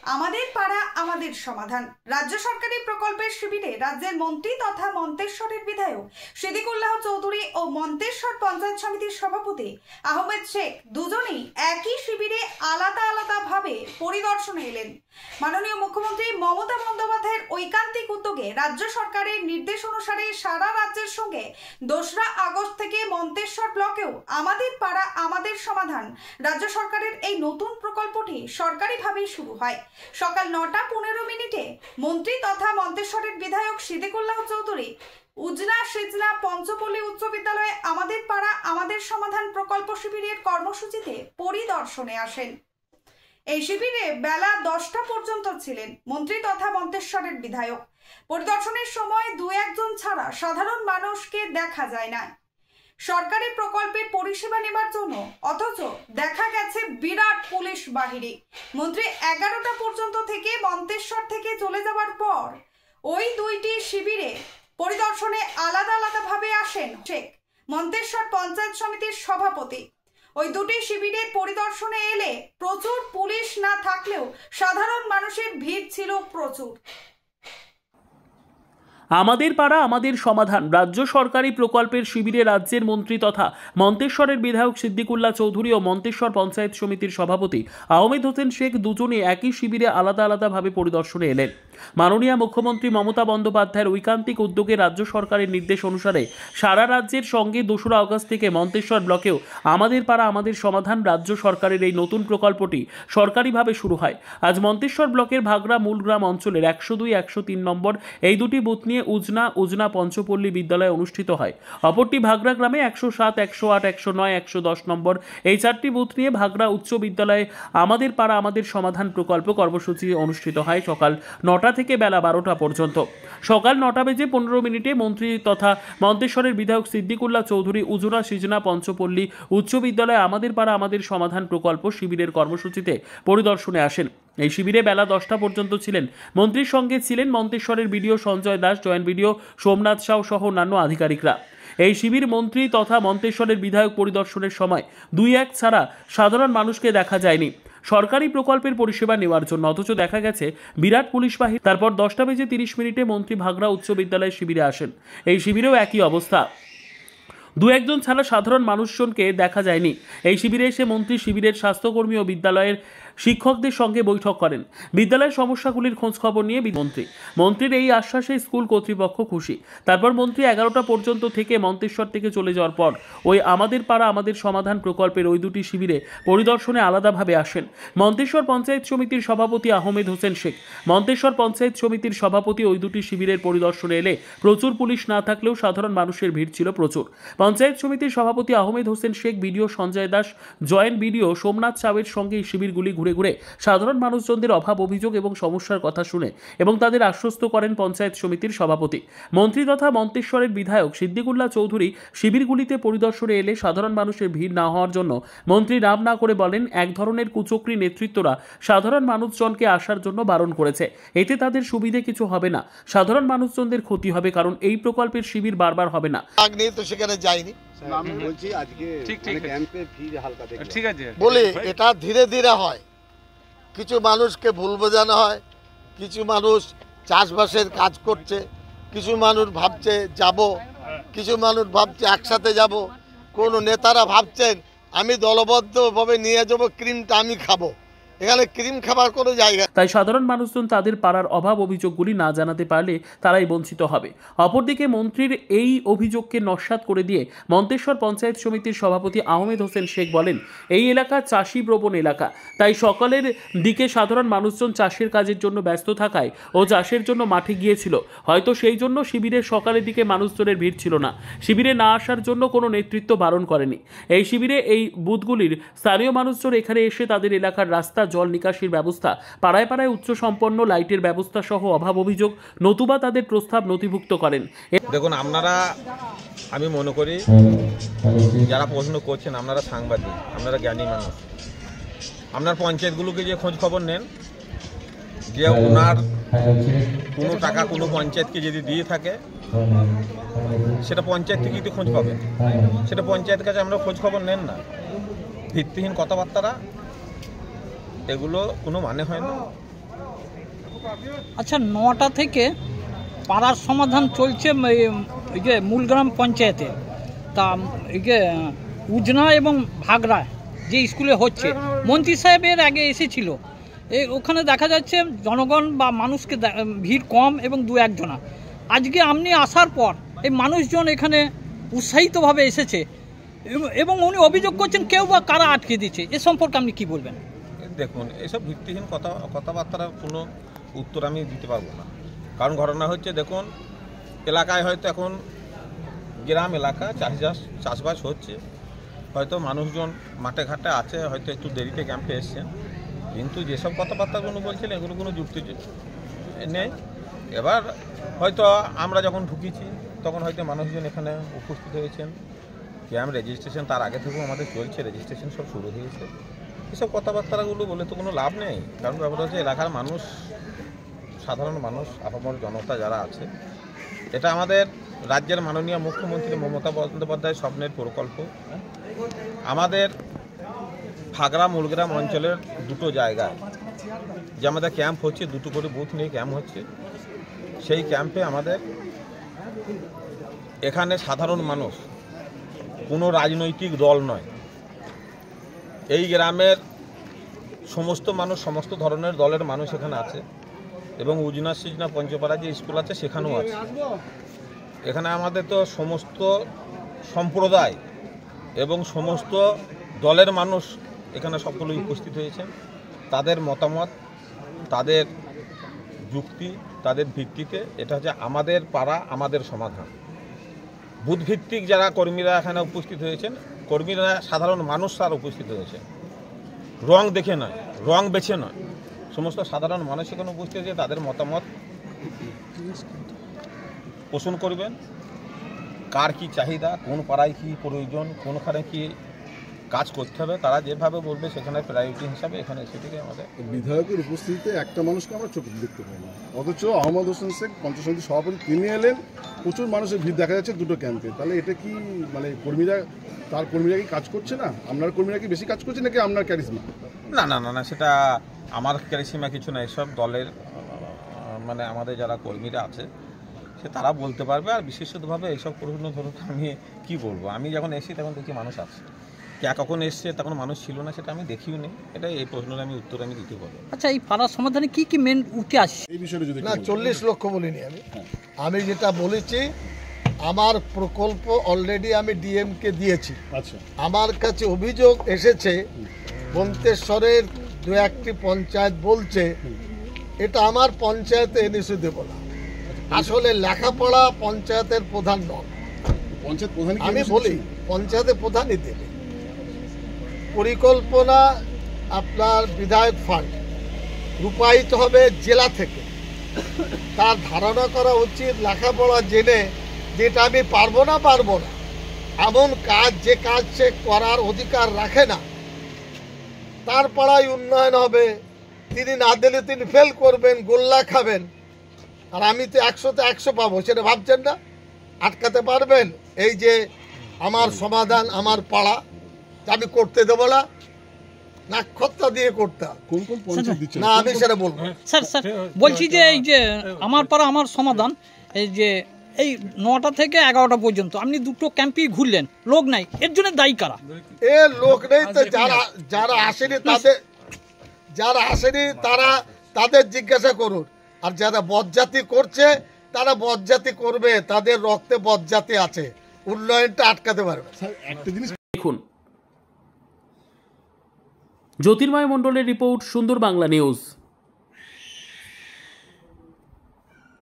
আমাদের পাড়া আমাদের সমাধান। রাজ্য সরকারি প্রকল্পের শিবিরে রাজ্যের মন্ত্রী তথা মন্তেশ্বরের বিধায়ক সিদ্দিকুল্লাহ চৌধুরী ও মন্তেশ্বর পঞ্চায়েত সমিতির সভাপতি আহমেদ শেখ দুজনেই একই শিবিরে আলাদা আলাদাভাবে পরিদর্শনে এলেন। মাননীয় মুখ্যমন্ত্রী মমতা বন্দ্যোপাধ্যায়ের ঐকান্তিক উদ্যোগে রাজ্য সরকারের নির্দেশ অনুসারে সারা রাজ্যের সঙ্গে 2রা আগস্ট থেকে মন্তেশ্বর ব্লকেও আমাদের পাড়া আমাদের সমাধান রাজ্য সরকারের এই নতুন প্রকল্পটি সরকারিভাবেই শুরু হয়। সকাল 9:15 মন্ত্রী তথা মন্তেশ্বরের বিধায়ক সিদ্দিকুল্লাহ চৌধুরী উজনা সিজনা পঞ্চপল্লী উচ্চ বিদ্যালয়ে আমাদের পাড়া আমাদের সমাধান প্রকল্প শিবিরের কর্মসূচিতে পরিদর্শনে আসেন। এই শিবিরে বেলা 10টা পর্যন্ত ছিলেন মন্ত্রী তথা মন্তেশ্বরের বিধায়ক। পরিদর্শনের সময় 2-1 জন ছাড়া সাধারণ মানুষকে দেখা যায় না সরকারি প্রকল্পের পরিষেবা নেবার জন্য, অথচ দেখা গেছে বিরাট পুলিশ বাহিনী। মন্ত্রী 11টা পর্যন্ত থেকে মন্তেশ্বর থেকে চলে যাওয়ার পর ওই 2টি শিবিরে পরিদর্শনে আলাদা আলাদাভাবে আসেন শেখ মন্তেশ্বর পঞ্চায়েত সমিতির সভাপতি। ওই 2টি শিবিরের পরিদর্শনে এলে প্রচুর পুলিশ না থাকলেও সাধারণ মানুষের ভিড় ছিল প্রচুর। আমাদের পাড়া আমাদের সমাধান রাজ্য সরকারি প্রকল্পের শিবিরে রাজ্যের মন্ত্রী তথা মন্তেশ্বরের বিধায়ক সিদ্দিকুল্লাহ চৌধুরী ও মন্তেশ্বর পঞ্চায়েত সমিতির সভাপতি আহমেদ হোসেন শেখ দুজনে একই শিবিরে আলাদা আলাদাভাবে পরিদর্শনে এলেন। মাননীয় মুখ্যমন্ত্রী মমতা বন্দ্যোপাধ্যায়ের ঐকান্তিক উদ্যোগে রাজ্য সরকারের নির্দেশ অনুসারে সারা রাজ্যের সঙ্গে 2রা আগস্ট থেকে মন্তেশ্বর ব্লকেও আমাদের পাড়া আমাদের সমাধান রাজ্য সরকারের এই নতুন প্রকল্পটি সরকারিভাবে শুরু হয়। আজ মন্তেশ্বর ব্লকের ভাগড়া মূলগ্রাম অঞ্চলের 102-103 নম্বর এই 2টি বুথ নিয়ে উজনা পঞ্চপল্লী বিদ্যালয়ে অনুষ্ঠিত হয়। অপরটি ভাগড়া গ্রামে 107, 108, 109, 110 নম্বর এই 4টি বুথ নিয়ে ভাগড়া উচ্চ বিদ্যালয়ে আমাদের পাড়া আমাদের সমাধান প্রকল্প কর্মসূচি অনুষ্ঠিত হয় সকাল 9টা থেকে বেলা 12টা পর্যন্ত। সকাল 9:15 মন্ত্রী তথা মন্তেশ্বরের বিধায়ক সিদ্দিকুল্লাহ চৌধুরী উজনা সিজনা পঞ্চপল্লী উচ্চ বিদ্যালয়ে আমাদের পাড়া আমাদের সমাধান প্রকল্প শিবিরের কর্মসূচিতে পরিদর্শনে আসেন। এই শিবিরে বেলা 10টা পর্যন্ত ছিলেন মন্ত্রীর সঙ্গে ছিলেন মন্তেশ্বরের BDO Sanjay Das, joint BDO Somnath Sau সহ অন্যান্য আধিকারিকরা। এই শিবির মন্ত্রী তথা মন্তেশ্বরের বিধায়ক পরিদর্শনের সময় 2-1 ছাড়া সাধারণ মানুষকে দেখা যায়নি সরকারি প্রকল্পের পরিষেবা নেওয়ার জন্য, অথচ দেখা গেছে বিরাট পুলিশ বাহিনী। তারপর 10:30 মন্ত্রী ভাগড়া উচ্চ বিদ্যালয়ের শিবিরে আসেন। এই শিবিরেও একই অবস্থা, 2-1 জন ছাড়া সাধারণ মানুষজনকে দেখা যায়নি। এই শিবিরে এসে মন্ত্রী শিবিরের স্বাস্থ্যকর্মী ও বিদ্যালয়ের শিক্ষকদের সঙ্গে বৈঠক করেন। বিদ্যালয়ের সমস্যাগুলির খোঁজখবর নিয়ে মন্ত্রীর এই আশ্বাসে স্কুল কর্তৃপক্ষ খুশি। তারপর মন্ত্রী 11টা পর্যন্ত থেকে মন্তেশ্বর থেকে চলে যাওয়ার পর ওই আমাদের পাড়া আমাদের সমাধান প্রকল্পের ওই 2টি শিবিরে পরিদর্শনে আলাদাভাবে আসেন মন্তেশ্বর পঞ্চায়েত সমিতির সভাপতি আহমেদ হোসেন শেখ। মন্তেশ্বর পঞ্চায়েত সমিতির সভাপতি ওই 2টি শিবিরের পরিদর্শনে এলে প্রচুর পুলিশ না থাকলেও সাধারণ মানুষের ভিড় ছিল প্রচুর। পঞ্চায়েত সমিতির সভাপতি Ahmed Hossain Sheikh, BDO Sanjay Das, joint BDO Somnath সাউয়ের সঙ্গে এই শিবিরগুলি ঘুরে ঘুরে সাধারণ মানুষজনদের অভাব অভিযোগ এবং সমস্যার কথা শুনে এবং তাদের আশ্বস্ত করেন পঞ্চায়েত সমিতির সভাপতি। মন্ত্রী তথা মন্তেশ্বরের বিধায়ক সিদ্দিকুল্লাহ চৌধুরী শিবিরগুলিতে পরিদর্শনে এলে সাধারণ মানুষের ভিড় না হওয়ার জন্য মন্ত্রী নাম না করে বলেন এক ধরনের কুচক্রী নেতৃত্বরা সাধারণ মানুষজনকে আসার জন্য বারণ করেছে। এতে তাদের সুবিধে কিছু হবে না, সাধারণ মানুষজনদের ক্ষতি হবে, কারণ এই প্রকল্পের শিবির বারবার হবে না। সেখানে যাইনি ঠিক আছে বলি, এটা ধীরে ধীরে হয়। কিছু মানুষকে ভুল বোঝানো হয়, কিছু মানুষ চাষবাসের কাজ করছে, কিছু মানুষ ভাবছে যাব, কিছু মানুষ ভাবছে একসাথে যাব, কোনো নেতারা ভাবছেন আমি দলবদ্ধভাবে নিয়ে যাবো ক্রিমটা আমি খাবো। এখানে ক্রিম খাবার কোনো জায়গা। তাই সাধারণ মানুষজন তাদের পাড়ার অভাব অভিযোগগুলি না জানাতে পারলে তারাই বঞ্চিত হবে। অপরদিকে মন্ত্রীর এই অভিযোগকে নস্যাৎ করে দিয়ে মন্তেশ্বর পঞ্চায়েত সমিতির সভাপতি আহমেদ হোসেন শেখ বলেন, এই এলাকা চাষি প্রবণ এলাকা, তাই সকালের দিকে সাধারণ মানুষজন চাষের কাজের জন্য ব্যস্ত থাকায় ও চাষের জন্য মাঠে গিয়েছিল, হয়তো সেই জন্য শিবিরের সকালের দিকে মানুষজনের ভিড় ছিল না। শিবিরে না আসার জন্য কোনো নেতৃত্ব বারণ করেনি। এই শিবিরে এই বুথগুলির স্থানীয় মানুষজন এখানে এসে তাদের এলাকার রাস্তা, জল নিকাশির ব্যবস্থা, পাড়ায় পাড়ায় উচ্চ সম্পন্ন লাইটের ব্যবস্থা সহ অভাব অভিযোগ নতুবা তাদের প্রস্তাব নথিভুক্ত করেন। দেখুন, আমি মনে করি যারা প্রশ্ন করছেন আপনারা সাংবাদিক, আপনারা জ্ঞানী মানুষ, আপনার পঞ্চায়েতগুলোকে যে খোঁজ খবর নেন, যে ওনার কোনো টাকা কোনো পঞ্চায়েতকে যদি দিয়ে থাকে সেটা পঞ্চায়েত থেকে যদি খোঁজ পাবেন, সেটা পঞ্চায়েতের কাছে আমরা খোঁজ খবর নেন না। ভিত্তিহীন কথাবার্তারা, এগুলো কোনো মানে হয় না। আচ্ছা, 9টা থেকে পাড়ার সমাধান চলছে এই যে মূলগ্রাম পঞ্চায়েতে, তা এই যে উজনা এবং ভাগড়া যে স্কুলে হচ্ছে, মন্ত্রী সাহেবের আগে এসেছিল, ওখানে দেখা যাচ্ছে জনগণ বা মানুষকে ভিড় কম এবং 2-1 জনা। আজকে আপনি আসার পর এই মানুষজন এখানে উৎসাহিতভাবে এসেছে এবং উনি অভিযোগ করছেন কেউ বা কারা আটকে দিচ্ছে, এ সম্পর্কে আপনি কি বলবেন? দেখুন, এসব ভিত্তিহীন কথাবার্তার কোনো উত্তর আমি দিতে পারবো না। কারণ ঘটনা হচ্ছে, দেখুন, এলাকায় হয়তো এখন গ্রাম এলাকা চাষবাস হচ্ছে, হয়তো মানুষজন মাঠে ঘাটে আছে, হয়তো একটু দেরিতে ক্যাম্পে এসছেন, কিন্তু যেসব কথাবার্তাগুলো বলছিলেন এগুলো কোনো যুক্তি নেই। এবার হয়তো আমরা যখন ঢুকেছি তখন হয়তো মানুষজন এখানে উপস্থিত হয়েছেন, ক্যাম্প রেজিস্ট্রেশন তার আগে থেকেও আমাদের চলছে, রেজিস্ট্রেশন সব শুরু হয়েছে। এসব কথাবার্তাগুলো বলে তো কোনো লাভ নেই। কারণ ব্যাপারটা হচ্ছে, এলাকার মানুষ, সাধারণ মানুষ, আপামর জনতা যারা আছে, এটা আমাদের রাজ্যের মাননীয় মুখ্যমন্ত্রী মমতা বন্দ্যোপাধ্যায়ের স্বপ্নের প্রকল্প। আমাদের ভাগড়া মূলগ্রাম অঞ্চলের 2টো জায়গায় যে আমাদের ক্যাম্প হচ্ছে, 2টো করে বুথ নিয়ে ক্যাম্প হচ্ছে, সেই ক্যাম্পে আমাদের এখানে সাধারণ মানুষ, কোনো রাজনৈতিক দল নয়, এই গ্রামের সমস্ত মানুষ, সমস্ত ধরনের দলের মানুষ এখানে আছে এবং উজনা সিজনা পঞ্চপাড়া যে স্কুল আছে সেখানেও আছে। এখানে আমাদের তো সমস্ত সম্প্রদায় এবং সমস্ত দলের মানুষ এখানে সকলেই উপস্থিত হয়েছেন। তাদের মতামত, তাদের যুক্তি, তাদের ভিত্তিতে এটা হচ্ছে আমাদের পাড়া আমাদের সমাধান। বুথভিত্তিক যারা কর্মীরা এখানে উপস্থিত হয়েছেন, কর্মীরা সাধারণ মানুষ তারা উপস্থিত হয়েছেন, রং দেখে নয়, রং বেছে নয়, সমস্ত সাধারণ মানুষ এখানে উপস্থিত হয়েছে। তাদের মতামত পোষণ করবেন, কার কি চাহিদা, কোন পাড়ায় কি প্রয়োজন, কোনখানে কি কাজ করতে হবে, তারা যেভাবে বলবে সেখানে প্রায়োরিটি হিসাবে এখানে এসে থেকে আমাদের বিধায়কের উপস্থিতিতে একটা মানুষকে আমরা চোখে দেখতে পাই না, অথচ আহমদ হোসেন শেখ পঞ্চায়েত সমিতির সভাপতি তিনি এলেন, প্রচুর মানুষের ভিড় দেখা যাচ্ছে 2টো ক্যাম্পে। তাহলে এটা কি মানে কর্মীরা কি কাজ করছে না? আপনার কর্মীরা কি বেশি কাজ করছে নাকি আপনার ক্যারিজমা? না, সেটা আমার ক্যারিজমা কিছু না। এসব দলের মানে আমাদের যারা কর্মীরা আছে সে তারা বলতে পারবে। আর বিশেষতভাবে এইসব প্রশ্ন ধরুন আমি কি বলবো, আমি যখন এসেছি তখন দেখি মানুষ আছে, কে কখন এসছে তখন মানুষ ছিল না সেটা আমি দেখিও নি। এটা এই প্রশ্নের আমি উত্তর আমি দিতে পারবো। আচ্ছা, এই পাড়ার সমাধানে কি কি মেন উঠে আসছে এই বিষয়টা যদি না, 40 লক্ষ বলিনি আমি যেটা বলেছি, আমার প্রকল্প অলরেডি আমি ডিএমকে দিয়েছি। আচ্ছা, আমার কাছে অভিযোগ এসেছে মন্তেশ্বরের 2-1টি পঞ্চায়েত বলছে এটা আমার পঞ্চায়েতে এনএসি দেব না। আসলে লেখাপড়া পঞ্চায়েতের প্রধান নন, পঞ্চায়েত প্রধান আমি বলি পঞ্চায়েতের প্রধানই দেবে। পরিকল্পনা আপনার বিধায়ক ফান্ড রূপায়িত হবে জেলা থেকে। তার ধারণা করা উচিত লেখাপড়া জেনে যেটা আমি পারবো না এমন কাজ, যে কাজ সে করার অধিকার রাখে না, তার পাড়ায় উন্নয়ন হবে। তিনি না দিলে তিনি ফেল করবেন, গোল্লা খাবেন। আর আমি তো 100-তে 100 পাবো, সেটা ভাবছেন না? আটকাতে পারবেন? এই যে আমার সমাধান আমার পাড়া, আমি করতে দেবো না, নাক্ষত্রা দিয়ে করতে কোন কোন পঞ্চায়েত দিচ্ছে না, আমি সেটা বলবো। স্যার বলছি যে এই যে আমার পাড়া আমার সমাধান, এই যে এই 9টা থেকে 11টা পর্যন্ত আপনি 2টো ক্যাম্পই ঘুরলেন, লোক নাই, এর জন্য দায়ী কারা? এ লোক নেই তো, যারা আসেনি তাদের জিজ্ঞাসা করুন। আর যারা বজ্জাতি করছে তারা বজ্জাতি করবে, তাদের রক্তে বজ্জাতি আছে, উন্নয়নটা আটকাতে পারবে। একটা জিনিস দেখুন, জ্যোতির্ময় মণ্ডলের রিপোর্ট, সুন্দর বাংলা নিউজ।